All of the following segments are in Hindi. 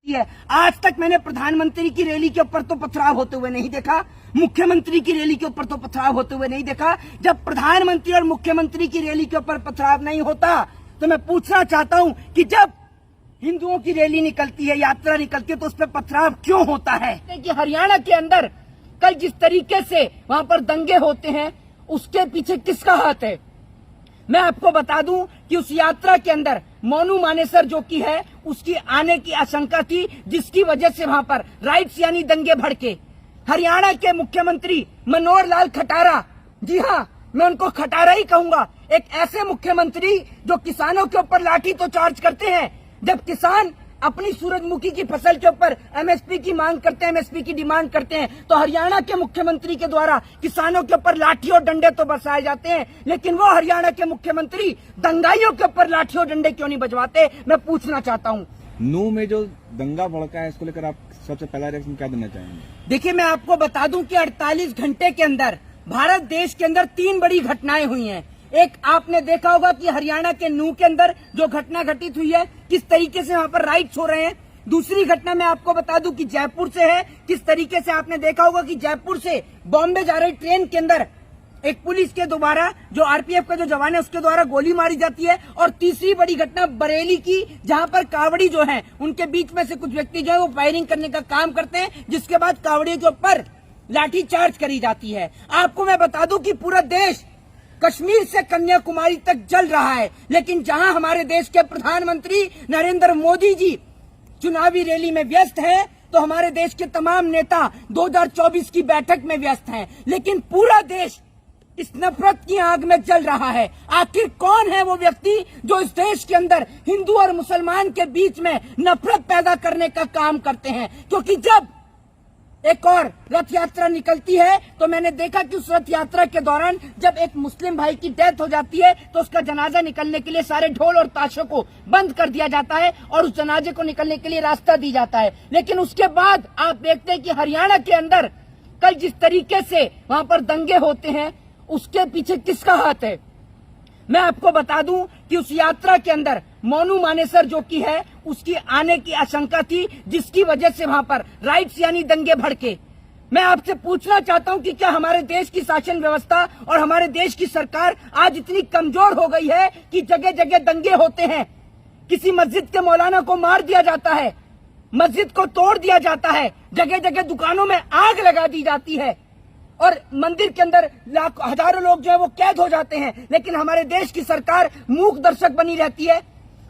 है। आज तक मैंने प्रधानमंत्री की रैली के ऊपर तो पथराव होते हुए नहीं देखा, मुख्यमंत्री की रैली के ऊपर तो पथराव होते हुए नहीं देखा। जब प्रधानमंत्री और मुख्यमंत्री की रैली के ऊपर पथराव नहीं होता तो मैं पूछना चाहता हूं कि जब हिंदुओं की रैली निकलती है, यात्रा निकलती है, तो उस पर पथराव क्यों होता है? कि हरियाणा के अंदर कल जिस तरीके से वहां पर दंगे होते हैं उसके पीछे किसका हाथ है? मैं आपको बता दूं कि उस यात्रा के अंदर मोनू मानेसर जो की है उसकी आने की आशंका थी, जिसकी वजह से वहां पर राइट्स यानी दंगे भड़के। हरियाणा के मुख्यमंत्री मनोहर लाल खटारा, जी हां मैं उनको खटारा ही कहूंगा, एक ऐसे मुख्यमंत्री जो किसानों के ऊपर लाठी तो चार्ज करते हैं। जब किसान अपनी सूरजमुखी की फसल के ऊपर एमएसपी की मांग करते हैं, एमएसपी की डिमांड करते हैं, तो हरियाणा के मुख्यमंत्री के द्वारा किसानों के ऊपर लाठी और डंडे तो बरसाए जाते हैं, लेकिन वो हरियाणा के मुख्यमंत्री दंगाइयों के ऊपर लाठी और डंडे क्यों नहीं बजवाते? मैं पूछना चाहता हूँ। नू में जो दंगा भड़का है इसको लेकर आप सबसे पहला रिएक्शन क्या देना चाहेंगे? देखिए मैं आपको बता दूं कि 48 घंटे के अंदर भारत देश के अंदर 3 बड़ी घटनाएं हुई हैं। एक आपने देखा होगा कि हरियाणा के नूह के अंदर जो घटना घटित हुई है, किस तरीके से वहां पर राइट्स हो रहे हैं। दूसरी घटना मैं आपको बता दूं कि जयपुर से है, किस तरीके से आपने देखा होगा कि जयपुर से बॉम्बे जा रही ट्रेन के अंदर एक पुलिस के द्वारा, जो आरपीएफ का जो जवान है उसके द्वारा गोली मारी जाती है। और तीसरी बड़ी घटना बरेली की, जहां पर कावड़ी जो है उनके बीच में से कुछ व्यक्ति जो है वो फायरिंग करने का काम करते हैं, जिसके बाद कावड़ियों के ऊपर लाठी चार्ज करी जाती है। आपको मैं बता दूं कि पूरा देश कश्मीर से कन्याकुमारी तक जल रहा है, लेकिन जहां हमारे देश के प्रधानमंत्री नरेंद्र मोदी जी चुनावी रैली में व्यस्त हैं, तो हमारे देश के तमाम नेता 2024 की बैठक में व्यस्त हैं, लेकिन पूरा देश इस नफरत की आग में जल रहा है। आखिर कौन है वो व्यक्ति जो इस देश के अंदर हिंदू और मुसलमान के बीच में नफरत पैदा करने का काम करते हैं? क्योंकि जब एक और रथ यात्रा निकलती है तो मैंने देखा कि उस रथ यात्रा के दौरान जब एक मुस्लिम भाई की डेथ हो जाती है तो उसका जनाजा निकलने के लिए सारे ढोल और ताशों को बंद कर दिया जाता है और उस जनाजे को निकलने के लिए रास्ता दी जाता है। लेकिन उसके बाद आप देखते हैं कि हरियाणा के अंदर कल जिस तरीके से वहां पर दंगे होते हैं उसके पीछे किसका हाथ है? मैं आपको बता दूं कि उस यात्रा के अंदर मोनू मानेसर जो की है उसकी आने की आशंका थी, जिसकी वजह से वहां पर राइट्स यानी दंगे भड़के। मैं आपसे पूछना चाहता हूं कि क्या हमारे देश की शासन व्यवस्था और हमारे देश की सरकार आज इतनी कमजोर हो गई है कि जगह जगह दंगे होते हैं? किसी मस्जिद के मौलाना को मार दिया जाता है, मस्जिद को तोड़ दिया जाता है, जगह जगह दुकानों में आग लगा दी जाती है और मंदिर के अंदर हजारों लोग जो है वो कैद हो जाते हैं, लेकिन हमारे देश की सरकार मूक दर्शक बनी रहती है।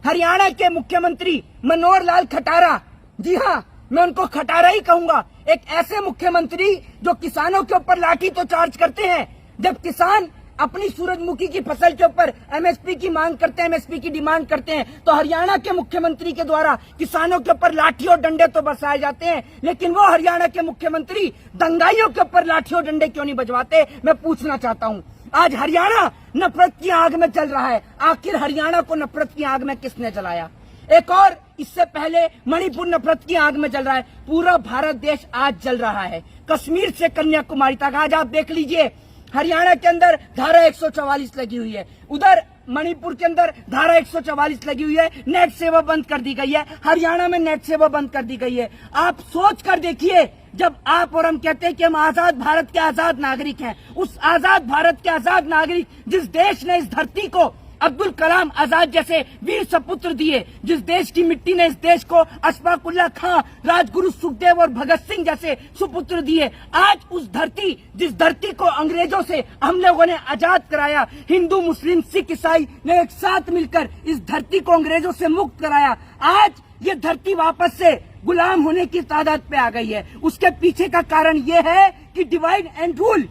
हरियाणा के मुख्यमंत्री मनोहर लाल खटारा, जी हां मैं उनको खटारा ही कहूंगा, एक ऐसे मुख्यमंत्री जो किसानों के ऊपर लाठी तो चार्ज करते हैं। जब किसान अपनी सूरजमुखी की फसल के ऊपर एमएसपी की मांग करते हैं, एमएसपी की डिमांड करते हैं, तो हरियाणा के मुख्यमंत्री के द्वारा किसानों के ऊपर लाठी और डंडे तो बरसाए जाते हैं, लेकिन वो हरियाणा के मुख्यमंत्री दंगाइयों के ऊपर लाठी और डंडे क्यों नहीं बजवाते? मैं पूछना चाहता हूं। आज हरियाणा नफरत की आग में जल रहा है। आखिर हरियाणा को नफरत की आग में किसने जलाया? एक और इससे पहले मणिपुर नफरत की आग में जल रहा है। पूरा भारत देश आज जल रहा है, कश्मीर से कन्याकुमारी तक। आज आप देख लीजिए हरियाणा के अंदर धारा 144 लगी हुई है, उधर मणिपुर के अंदर धारा 144 लगी हुई है, नेट सेवा बंद कर दी गई है, हरियाणा में नेट सेवा बंद कर दी गई है। आप सोच कर देखिए, जब आप और हम कहते हैं कि हम आजाद भारत के आजाद नागरिक हैं, उस आजाद भारत के आजाद नागरिक जिस देश ने इस धरती को अब्दुल कलाम आजाद जैसे वीर सपुत्र दिए, जिस देश की मिट्टी ने इस देश को अशफाक उल्लाह खां, राजगुरु सुखदेव और भगत सिंह जैसे सुपुत्र दिए, आज उस धरती, जिस धरती को अंग्रेजों से हम लोगों ने आजाद कराया, हिंदू मुस्लिम सिख ईसाई ने एक साथ मिलकर इस धरती को अंग्रेजों से मुक्त कराया, आज ये धरती वापस से गुलाम होने की तादाद पे आ गई है। उसके पीछे का कारण ये है कि डिवाइड एंड रूल।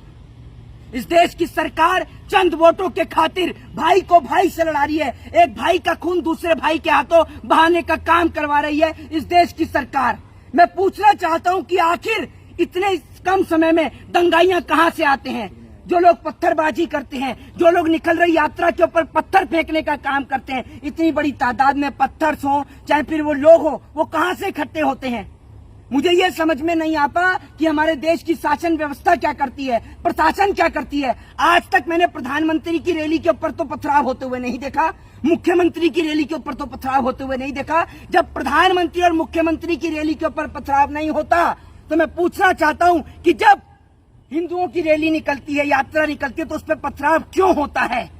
इस देश की सरकार चंद वोटों के खातिर भाई को भाई से लड़ा रही है, एक भाई का खून दूसरे भाई के हाथों बहाने का काम करवा रही है इस देश की सरकार। मैं पूछना चाहता हूं कि आखिर इतने कम समय में दंगाइयां कहां से आते हैं? जो लोग पत्थरबाजी करते हैं, जो लोग निकल रही यात्रा के ऊपर पत्थर फेंकने का काम करते हैं, इतनी बड़ी तादाद में पत्थर हो चाहे फिर वो लोग हो, वो कहां से इकट्ठे होते हैं? मुझे ये समझ में नहीं आता कि हमारे देश की शासन व्यवस्था क्या करती है, प्रशासन क्या करती है। आज तक मैंने प्रधानमंत्री की रैली के ऊपर तो पथराव होते हुए नहीं देखा, मुख्यमंत्री की रैली के ऊपर तो पथराव होते हुए नहीं देखा। जब प्रधानमंत्री और मुख्यमंत्री की रैली के ऊपर पथराव नहीं होता तो मैं पूछना चाहता हूं कि जब हिंदुओं की रैली निकलती है, यात्रा निकलती है, तो उस पर पथराव क्यों होता है?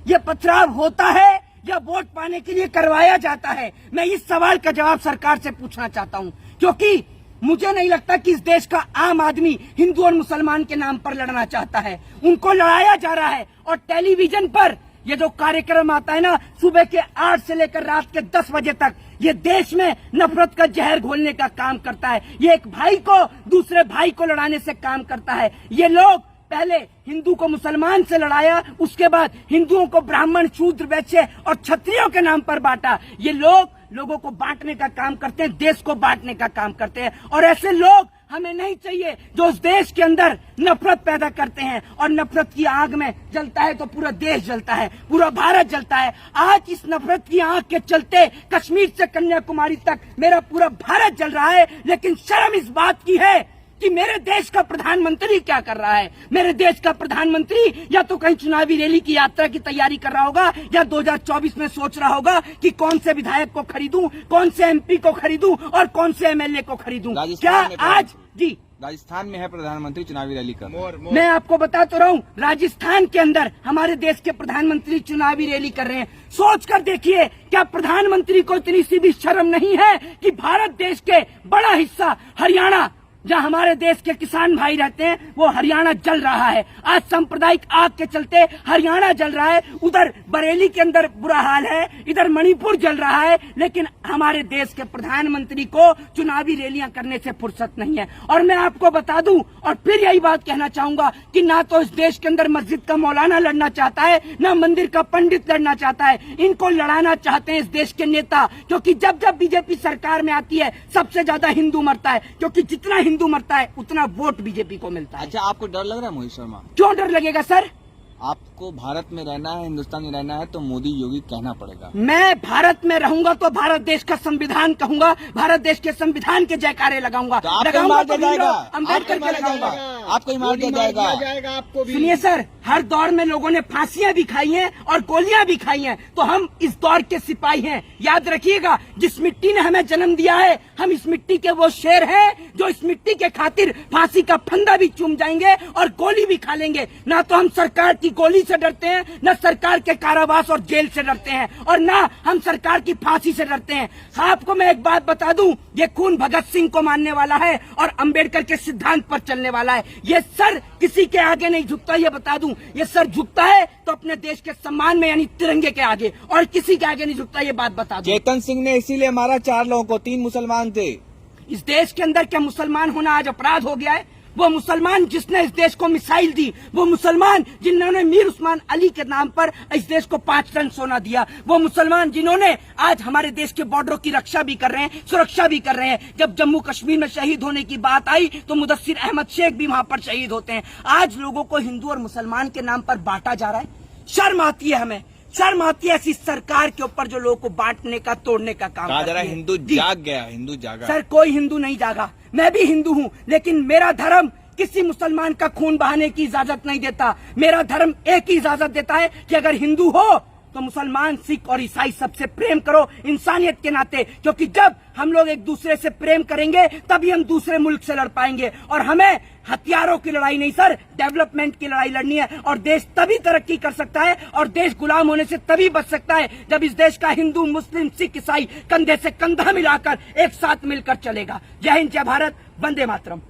ये पथराव होता है या वोट पाने के लिए करवाया जाता है? मैं इस सवाल का जवाब सरकार से पूछना चाहता हूं, क्योंकि मुझे नहीं लगता कि इस देश का आम आदमी हिंदू और मुसलमान के नाम पर लड़ना चाहता है। उनको लड़ाया जा रहा है। और टेलीविजन पर ये जो कार्यक्रम आता है ना, सुबह के 8 से लेकर रात के 10 बजे तक, ये देश में नफरत का जहर घोलने का काम करता है। ये एक भाई को दूसरे भाई को लड़ाने से काम करता है। ये लोग पहले हिंदू को मुसलमान से लड़ाया, उसके बाद हिंदुओं को ब्राह्मण, शूद्र, वैश्य और क्षत्रियों के नाम पर बांटा। ये लोगों को बांटने का काम करते हैं, देश को बांटने का काम करते हैं। और ऐसे लोग हमें नहीं चाहिए जो उस देश के अंदर नफरत पैदा करते हैं। और नफरत की आग में जलता है तो पूरा देश जलता है, पूरा भारत जलता है। आज इस नफरत की आग के चलते कश्मीर से कन्याकुमारी तक मेरा पूरा भारत जल रहा है। लेकिन शर्म इस बात की है कि मेरे देश का प्रधानमंत्री क्या कर रहा है। मेरे देश का प्रधानमंत्री या तो कहीं चुनावी रैली की यात्रा की तैयारी कर रहा होगा, या 2024 में सोच रहा होगा कि कौन से विधायक को खरीदूं, कौन से एमपी को खरीदूं और कौन से एमएलए को खरीदूं। क्या आज जी राजस्थान में है प्रधानमंत्री चुनावी रैली कर रहे हैं। मैं आपको बता तो रहा हूँ, राजस्थान के अंदर हमारे देश के प्रधानमंत्री चुनावी रैली कर रहे हैं। सोच कर देखिए, क्या प्रधानमंत्री को इतनी सी भी शर्म नहीं है कि भारत देश के बड़ा हिस्सा हरियाणा, जहाँ हमारे देश के किसान भाई रहते हैं, वो हरियाणा जल रहा है। आज सांप्रदायिक आग के चलते हरियाणा जल रहा है। उधर बरेली के अंदर बुरा हाल है, इधर मणिपुर जल रहा है। लेकिन हमारे देश के प्रधानमंत्री को चुनावी रैलियां करने से फुर्सत नहीं है। और मैं आपको बता दूं, और फिर यही बात कहना चाहूंगा कि ना तो इस देश के अंदर मस्जिद का मौलाना लड़ना चाहता है, ना मंदिर का पंडित लड़ना चाहता है। इनको लड़ाना चाहते हैं इस देश के नेता, क्योंकि जब जब बीजेपी सरकार में आती है सबसे ज्यादा हिंदू मरता है, क्योंकि जितना हिंदू मरता है उतना वोट बीजेपी को मिलता है। अच्छा, आपको डर लग रहा है मोहित शर्मा? क्यों डर लगेगा सर? आपको भारत में रहना है, हिंदुस्तान में रहना है, तो मोदी योगी कहना पड़ेगा। मैं भारत में रहूंगा तो भारत देश का संविधान कहूंगा, भारत देश के संविधान के जयकारे लगाऊंगा। तो आपको मार दिया जाएगा, अम्बेडकर के लगाऊंगा, आपको ही मार दिया जाएगा। आपको भी। सुनिए सर, हर दौर में लोगों ने फांसियां भी खाई हैं और गोलियां भी खाई हैं, तो हम इस दौर के सिपाही हैं। याद रखिएगा, जिस मिट्टी ने हमें जन्म दिया है, हम इस मिट्टी के वो शेर हैं जो इस मिट्टी के खातिर फांसी का फंदा भी चूम जाएंगे और गोली भी खा लेंगे। ना तो हम सरकार की गोली से डरते हैं, न सरकार के कारावास और जेल से डरते हैं, और ना हम सरकार की फांसी से डरते हैं। आपको मैं एक बात बता दूं, ये खून भगत सिंह को मानने वाला है और अंबेडकर के सिद्धांत पर चलने वाला है। ये सर किसी के आगे नहीं झुकता, ये बता दूं। ये सर झुकता है तो अपने देश के सम्मान में, यानी तिरंगे के आगे, और किसी के आगे नहीं झुकता, ये बात बता दूं। चेतन सिंह ने इसीलिए मारा 4 लोगों को, 3 मुसलमान थे। इस देश के अंदर क्या मुसलमान होना आज अपराध हो गया है? वो मुसलमान जिसने इस देश को मिसाइल दी, वो मुसलमान जिन्होंने मीर उस्मान अली के नाम पर इस देश को 5 टन सोना दिया, वो मुसलमान जिन्होंने आज हमारे देश के बॉर्डरों की रक्षा भी कर रहे हैं, सुरक्षा भी कर रहे हैं। जब जम्मू कश्मीर में शहीद होने की बात आई तो मुदस्सिर अहमद शेख भी वहां पर शहीद होते हैं। आज लोगों को हिंदू और मुसलमान के नाम पर बांटा जा रहा है। शर्म आती है हमें, शर्म आती है ऐसी सरकार के ऊपर जो लोगों को बांटने का, तोड़ने का काम करती है। हिंदू जाग गया, हिंदू जागा। सर, कोई हिंदू नहीं जागा। मैं भी हिंदू हूँ, लेकिन मेरा धर्म किसी मुसलमान का खून बहाने की इजाजत नहीं देता। मेरा धर्म एक ही इजाजत देता है कि अगर हिंदू हो तो मुसलमान, सिख और ईसाई सबसे प्रेम करो इंसानियत के नाते, क्योंकि जब हम लोग एक दूसरे से प्रेम करेंगे तभी हम दूसरे मुल्क से लड़ पाएंगे। और हमें हथियारों की लड़ाई नहीं सर, डेवलपमेंट की लड़ाई लड़नी है। और देश तभी तरक्की कर सकता है और देश गुलाम होने से तभी बच सकता है जब इस देश का हिंदू, मुस्लिम, सिख, ईसाई कंधे से कंधा मिलाकर एक साथ मिलकर चलेगा। जय हिंद, जय भारत, वंदे मातरम।